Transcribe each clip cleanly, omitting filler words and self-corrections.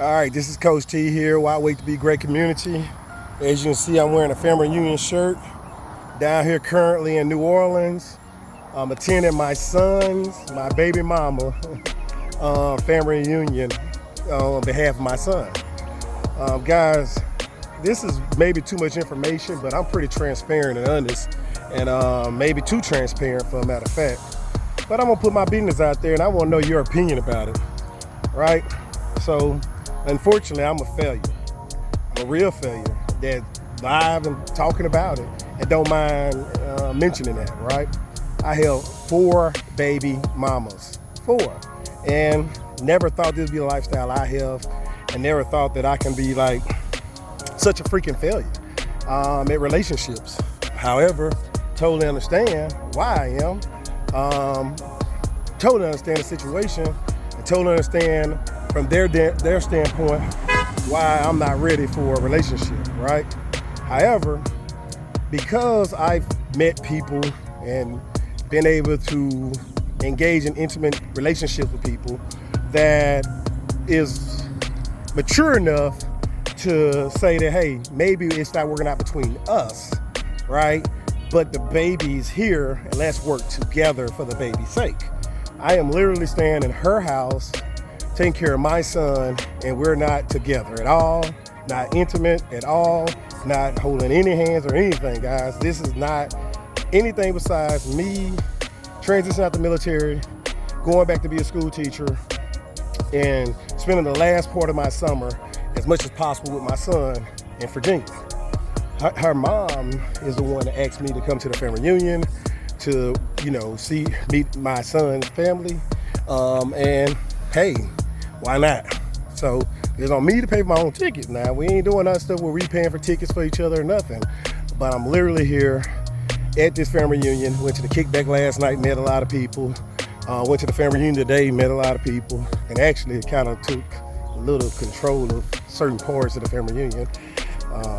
All right, this is Coach T here. Why Wait to Be Great Community. As you can see, I'm wearing a family reunion shirt. Down here currently in New Orleans. I'm attending my baby mama, family reunion on behalf of my son. Guys, this is maybe too much information, but I'm pretty transparent and honest, and maybe too transparent for a matter of fact. But I'm gonna put my business out there, and I want to know your opinion about it, right? So, unfortunately, I'm a failure. I'm a real failure that live and talking about it and don't mind mentioning that, right? I held 4 baby mamas, 4, and never thought this would be a lifestyle I have, and never thought that I can be like such a freaking failure at relationships. However, totally understand why I am. Totally understand the situation, and totally understand from their standpoint why I'm not ready for a relationship, right? However, because I've met people and been able to engage in intimate relationships with people that is mature enough to say that, hey, maybe it's not working out between us, right? But the baby's here, and let's work together for the baby's sake. I am literally staying in her house, taking care of my son, and we're not together at all, not intimate at all, not holding any hands or anything, guys. This is not anything besides me transitioning out the military, going back to be a school teacher, and spending the last part of my summer as much as possible with my son in Virginia. Her mom is the one that asked me to come to the family reunion to, meet my son's family, and hey, why not? So it's on me to pay for my own ticket. Now, we ain't doing that stuff where we paying for tickets for each other or nothing, but I'm literally here at this family reunion. Went to the kickback last night, met a lot of people. Went to the family reunion today, met a lot of people, and actually it kind of took a little control of certain parts of the family reunion.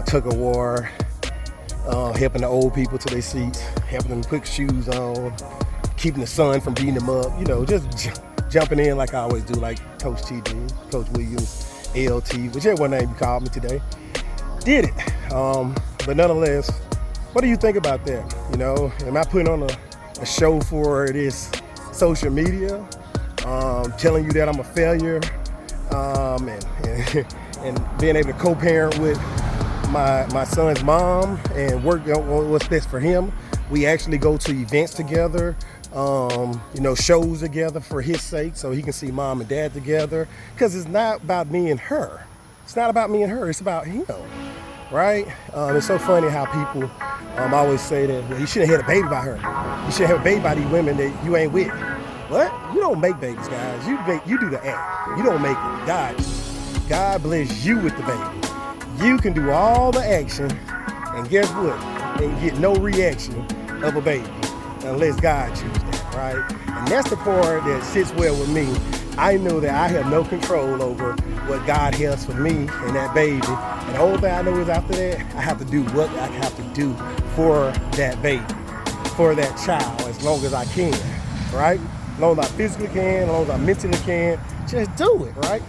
Tug of war, helping the old people to their seats, helping them put shoes on, keeping the sun from beating them up, just jumping in like I always do, like Coach T do, Coach Williams, ALT, whichever one name you called me today. Did it. But nonetheless, what do you think about that? Am I putting on a show for this social media, telling you that I'm a failure, and being able to co-parent with my son's mom and work on what's best for him? We actually go to events together, shows together for his sake, so he can see mom and dad together, because it's not about me and her. It's not about me and her, it's about him, right? It's so funny how people always say that, well, you shouldn't have had a baby by her. You should have a baby by these women that you ain't with. What? You don't make babies, guys. You do the act. You don't make it. God bless you with the baby. You can do all the action, and guess what? And get no reaction of a baby unless God chooses that, right? And that's the part that sits well with me. I know that I have no control over what God has for me and that baby. And the whole thing I know is after that, I have to do what I have to do for that baby, for that child, as long as I can, right? As long as I physically can, as long as I mentally can, just do it, right?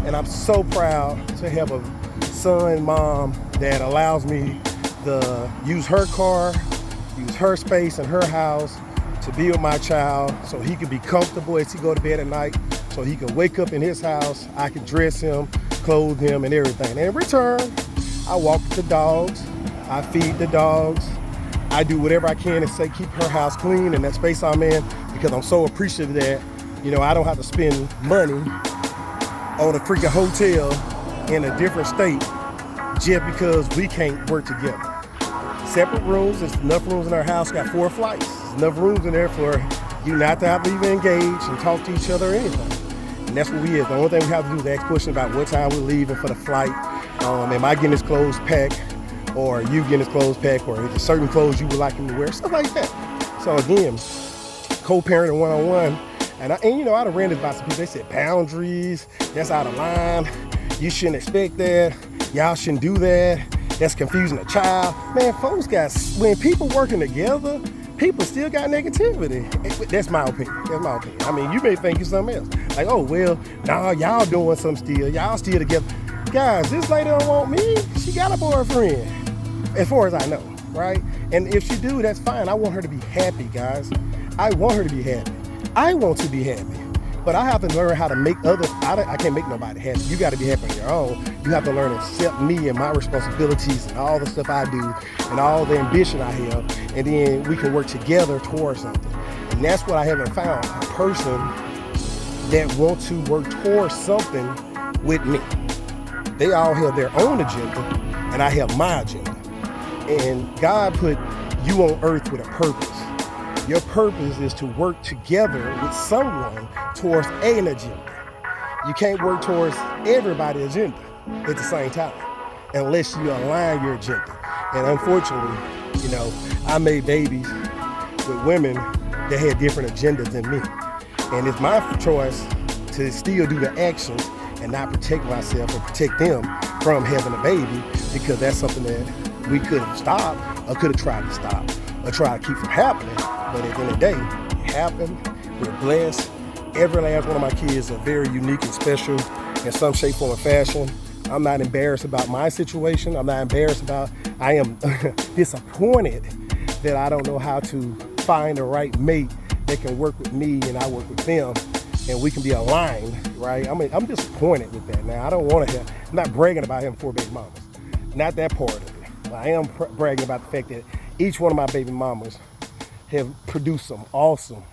And I'm so proud to have a son, mom that allows me to use her car, use her space in her house to be with my child so he can be comfortable as he go to bed at night, so he can wake up in his house, I can dress him, clothe him, and everything. And in return, I walk the dogs, I feed the dogs, I do whatever I can to keep her house clean and that space I'm in, because I'm so appreciative that, I don't have to spend money on a freaking hotel in a different state just because we can't work together. Separate rooms, there's enough rooms in our house, got 4 flights. There's enough rooms in there for you not to have to even engage and talk to each other or anything. And that's what we is. The only thing we have to do is ask questions about what time we're leaving for the flight. Am I getting his clothes packed, or you getting his clothes packed, or is there certain clothes you would like him to wear, stuff like that. So again, co-parenting one-on-one. And I done ran this by some people. They said boundaries, that's out of line. You shouldn't expect that. Y'all shouldn't do that. That's confusing a child. Man, folks when people working together, people still got negativity. That's my opinion. That's my opinion. I mean, you may think it's something else. Like, oh, well, nah, y'all doing something still. Y'all still together. Guys, this lady don't want me. She got a boyfriend, as far as I know, right? And if she do, that's fine. I want her to be happy, guys. I want her to be happy. I want to be happy. But I have to learn how to make others. I can't make nobody happy. You got to be happy on your own. You have to learn to accept me and my responsibilities and all the stuff I do and all the ambition I have. And then we can work together towards something. And that's what I haven't found. A person that wants to work towards something with me. They all have their own agenda, and I have my agenda. And God put you on earth with a purpose. Your purpose is to work together with someone towards an agenda. You can't work towards everybody's agenda at the same time unless you align your agenda. And unfortunately, I made babies with women that had different agendas than me. And it's my choice to still do the actions and not protect myself or protect them from having a baby, because that's something that we could have stopped or could have tried to stop or try to keep from happening. But at the end of the day, it happened. We're blessed. Every last one of my kids are very unique and special in some shape, form, or fashion. I'm not embarrassed about my situation. I'm not embarrassed about, I am disappointed that I don't know how to find the right mate that can work with me and I work with them and we can be aligned, right? I'm disappointed with that now. I don't want to I'm not bragging about having 4 baby mamas. Not that part of it. I am bragging about the fact that each one of my baby mamas have produced some awesome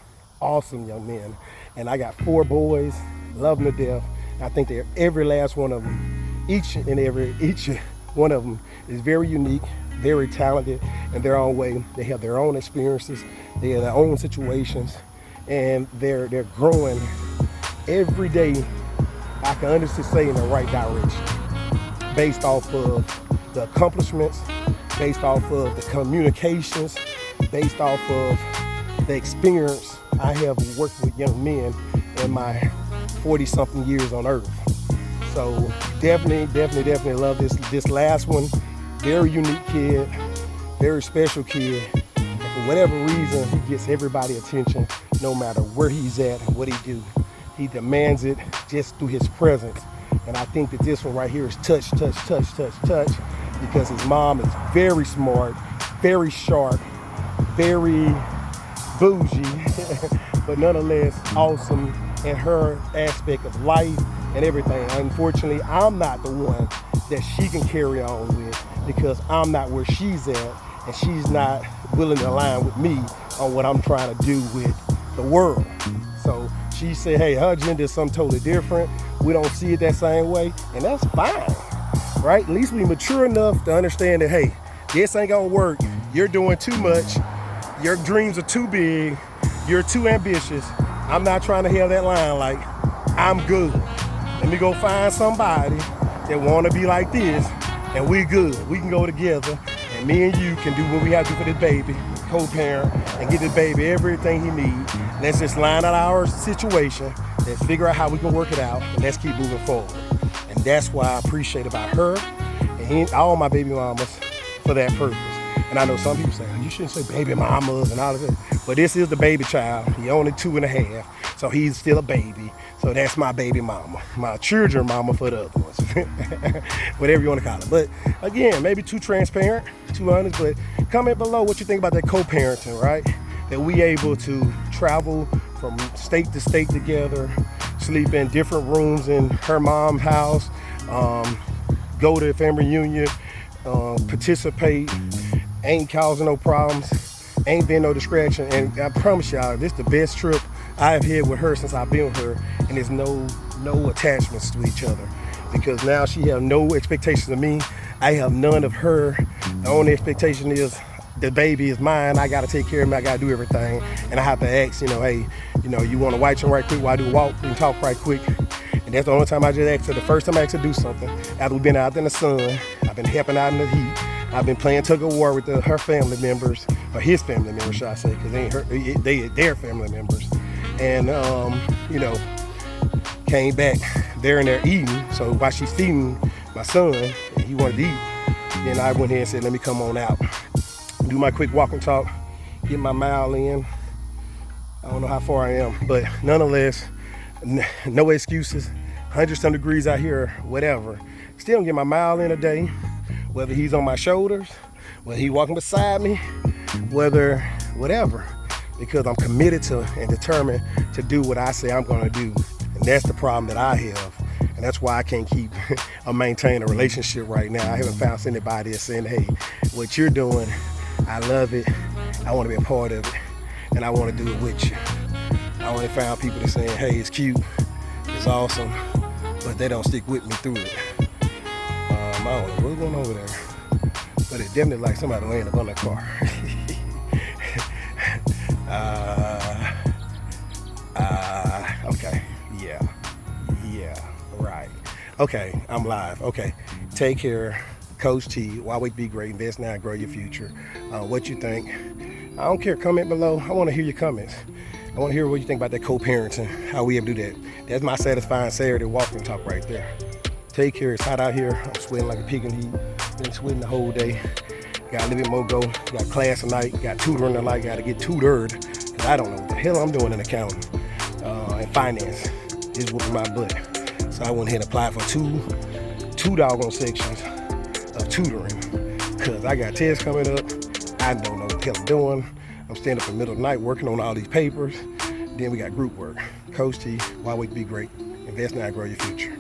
young men. And I got 4 boys, love them to death. I think they're every last one of them, each one of them is very unique, very talented in their own way. They have their own experiences, they have their own situations, and they're growing every day, I can honestly say, in the right direction, based off of the accomplishments, based off of the communications, based off of the experience I have worked with young men in my 40-something years on earth. So definitely love this last one. Very unique kid, very special kid. And for whatever reason, he gets everybody's attention no matter where he's at and what he do. He demands it just through his presence. And I think that this one right here is touch, because his mom is very smart, very sharp, very bougie, but nonetheless awesome in her aspect of life and everything. Unfortunately, I'm not the one that she can carry on with because I'm not where she's at and she's not willing to align with me on what I'm trying to do with the world. So she said, hey, her agenda is something totally different. We don't see it that same way, and that's fine, right? At least we mature enough to understand that, hey, this ain't gonna work. You're doing too much. Your dreams are too big. You're too ambitious. I'm not trying to have that line like, I'm good. Let me go find somebody that wanna be like this, and we good. We can go together, and me and you can do what we have to do for this baby, co-parent, and get this baby everything he needs. Let's just line out our situation. Let's figure out how we can work it out, and let's keep moving forward. And that's why I appreciate about her and all my baby mamas for that purpose. And I know some people say, oh, you shouldn't say baby mamas and all of that. But this is the baby child. He only 2.5, so he's still a baby. So that's my baby mama, my children mama for the other ones, whatever you want to call it. But again, maybe too transparent, too honest, but comment below what you think about that co-parenting, right? That we able to travel from state to state together, sleep in different rooms in her mom's house, go to a family reunion, participate, ain't causing no problems, ain't been no distraction. And I promise y'all, this is the best trip I've had with her since I've been with her, and there's no attachments to each other, because now she have no expectations of me. I have none of her. The only expectation is the baby is mine. I got to take care of him. I got to do everything. And I have to ask, hey, you want to watch him right quick while I do a walk and talk right quick. And that's the only time I just asked her. The first time I asked her to do something, after we've been out in the sun, I've been helping out in the heat. I've been playing tug of war with her family members, or his family members, should I say, because they their family members. And, came back there and they're eating. So while she's feeding my son, and he wanted to eat, then I went ahead and said, let me come on out, do my quick walk and talk, get my mile in. I don't know how far I am, but nonetheless, no excuses. 100-some degrees out here, whatever. Still get my mile in a day, whether he's on my shoulders, whether he's walking beside me, whether whatever, because I'm committed to and determined to do what I say I'm gonna do. And that's the problem that I have. And that's why I can't keep or maintain a relationship right now. I haven't found anybody that's saying, hey, what you're doing, I love it, I wanna be a part of it, and I wanna do it with you. I only found people that saying, hey, it's cute, it's awesome, but they don't stick with me through it. I don't know what's going on over there, but it definitely like somebody laying up on that car. Okay, yeah, right. Okay, I'm live. Okay, take care. Coach T, why wait to be great? Invest now, grow your future. What you think? I don't care. Comment below. I want to hear your comments. I want to hear what you think about that co-parenting, how we ever do that. That's my satisfying Saturday walking talk right there. Take care. It's hot out here. I'm sweating like a pig in heat. Been sweating the whole day. Got a little bit more go. Got class tonight. Got tutoring tonight. Got to get tutored. Cause I don't know what the hell I'm doing in accounting and finance. It's whooping my butt. So I went ahead and applied for two doggone sections of tutoring. Cause I got tests coming up. I don't know what the hell I'm doing. I'm staying up in the middle of the night working on all these papers. Then we got group work. Coach T, why wait to be great? Invest now, grow your future.